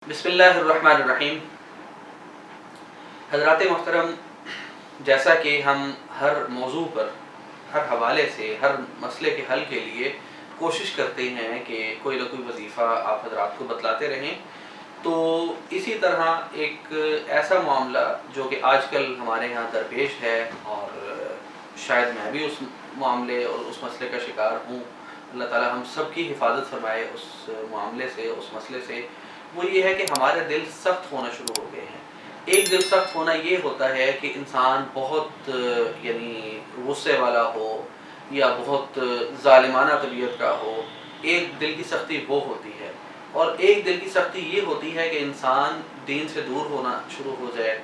बिस्मिल्लाहिर्रहमानिर्रहीम। हज़रात मोहतरम, जैसा कि हम हर मौजू पर, हर हवाले से, हर मसले के हल के लिए कोशिश करते हैं कि कोई ना कोई वजीफ़ा आप हज़रात को बतलाते रहें, तो इसी तरह एक ऐसा मामला जो कि आजकल हमारे यहाँ दरपेश है और शायद मैं भी उस मामले और उस मसले का शिकार हूँ। अल्लाह ताला हम सब की हिफाजत फरमाए उस मामले से, उस मसले से। वो ये है कि हमारे दिल सख्त होना शुरू हो गए हैं। एक दिल सख्त होना ये होता है कि इंसान बहुत यानी गुस्से वाला हो या बहुत ज़ालिमाना तबीयत का हो। एक दिल की सख्ती वो होती है, और एक दिल की सख्ती ये होती है कि इंसान दीन से दूर होना शुरू हो जाए,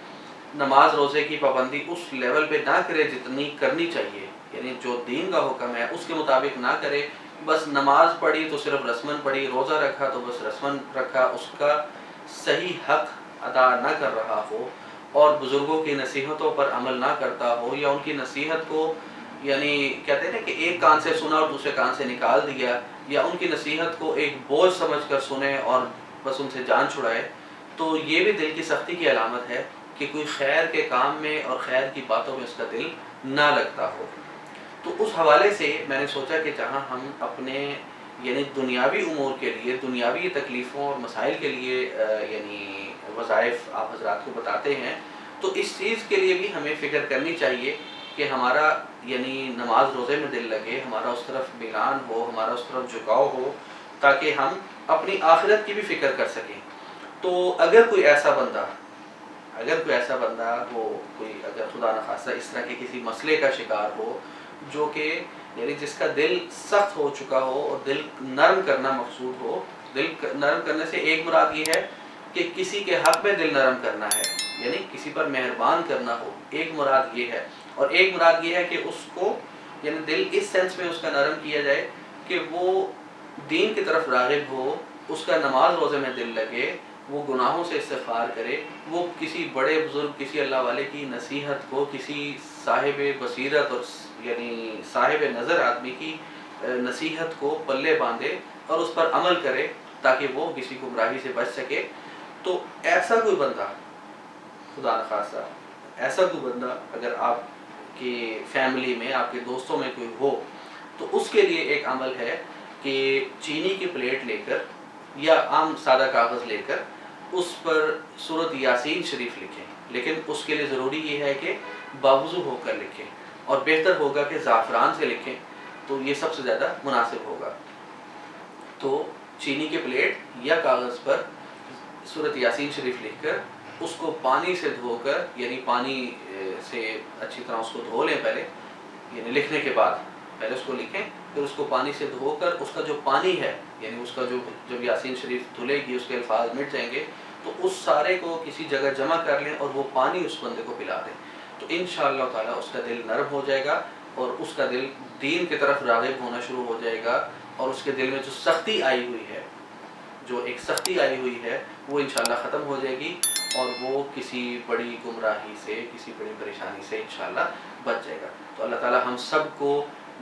नमाज रोज़े की पाबंदी उस लेवल पे ना करे जितनी करनी चाहिए, यानी जो दीन का हुक्म है उसके मुताबिक ना करे। बस नमाज पढ़ी तो सिर्फ रस्मन पढ़ी, रोज़ा रखा तो बस रस्मन रखा, उसका सही हक अदा ना कर रहा हो, और बुज़ुर्गों की नसीहतों पर अमल ना करता हो, या उनकी नसीहत को यानी कहते हैं ना कि एक कान से सुना और दूसरे कान से निकाल दिया, या उनकी नसीहत को एक बोझ समझकर सुने और बस उनसे जान छुड़ाए, तो ये भी दिल की सख्ती की अलामत है कि कोई खैर के काम में और खैर की बातों में उसका दिल ना लगता हो। तो उस हवाले से मैंने सोचा कि जहाँ हम अपने यानी दुनियावी उमूर के लिए, दुनियावी तकलीफ़ों और मसाइल के लिए यानी वज़ाइफ़ आप हज़रात को बताते हैं, तो इस चीज़ के लिए भी हमें फ़िक्र करनी चाहिए कि हमारा यानी नमाज रोज़े में दिल लगे, हमारा उस तरफ मिलान हो, हमारा उस तरफ झुकाव हो, ताकि हम अपनी आखिरत की भी फ़िक्र कर सकें। तो अगर कोई ऐसा बंदा हो, कोई अगर खुदा न खास्ता इस तरह के किसी मसले का शिकार हो, जो कि यानी जिसका दिल सख्त हो चुका हो और दिल नरम करना मकसूद हो। दिल नरम करने से एक मुराद ये है कि किसी के हक़ में दिल नरम करना है, यानी किसी पर मेहरबान करना हो, एक मुराद ये है। और एक मुराद ये है कि उसको यानी दिल इस सेंस में उसका नरम किया जाए कि वो दीन की तरफ राग़िब हो, उसका नमाज रोज़े में दिल लगे, वो गुनाहों से इस्तिग़फ़ार करे, वो किसी बड़े बुज़ुर्ग, किसी अल्लाह वाले की नसीहत को, किसी साहिब बसीरत और यानी साहिब नज़र आदमी की नसीहत को पल्ले बांधे और उस पर अमल करे, ताकि वो किसी गुमराही से बच सके। तो ऐसा कोई बंदा, खुदा न खास्ता ऐसा कोई बंदा अगर आपकी फैमिली में, आपके दोस्तों में कोई हो, तो उसके लिए एक अमल है कि चीनी की प्लेट लेकर या आम सादा कागज़ लेकर उस पर सूरत यासीन शरीफ लिखें। लेकिन उसके लिए ज़रूरी ये है कि बावुज़ू होकर लिखें, और बेहतर होगा कि ज़ाफ़रान से लिखें, तो ये सबसे ज़्यादा मुनासिब होगा। तो चीनी के प्लेट या कागज़ पर सूरत यासीन शरीफ लिखकर उसको पानी से धोकर, यानी पानी से अच्छी तरह उसको धो लें पहले, यानी लिखने के बाद पहले उसको लिखें, फिर उसको पानी से धोकर उसका जो पानी है, यानी उसका जो जब यासीन शरीफ धुलेगी उसके अल्फाज मिट जाएंगे, तो उस सारे को किसी जगह जमा कर लें और वो पानी उस बंदे को पिला दें। तो इंशाअल्लाह ताला उसका दिल नरम हो जाएगा और उसका दिल दीन की तरफ राग़िब होना शुरू हो जाएगा, और उसके दिल में जो सख्ती आई हुई है, जो एक सख्ती आई हुई है, वो इंशाअल्लाह ख़त्म हो जाएगी, और वो किसी बड़ी गुमराही से, किसी बड़ी परेशानी से इंशाअल्लाह बच जाएगा। तो अल्लाह ताला हम सब को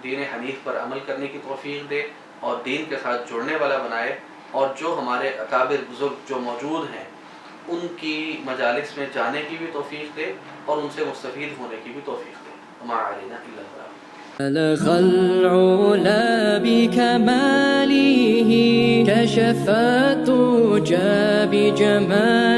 दीन हनीफ पर अमल करने की तौफ़ीक़ दे और दीन के साथ जुड़ने वाला बनाए, और जो हमारे अकाबिर बुज़ुर्ग जो मौजूद हैं उनकी मजालिस में जाने की भी तौफ़ीक़ दे और उनसे मुस्तफ़ीद होने की भी तौफ़ीक़ दे। मा अलैना इल्ला अल-बलाग। بلغ العلا بكماله كشف الدجى بجماله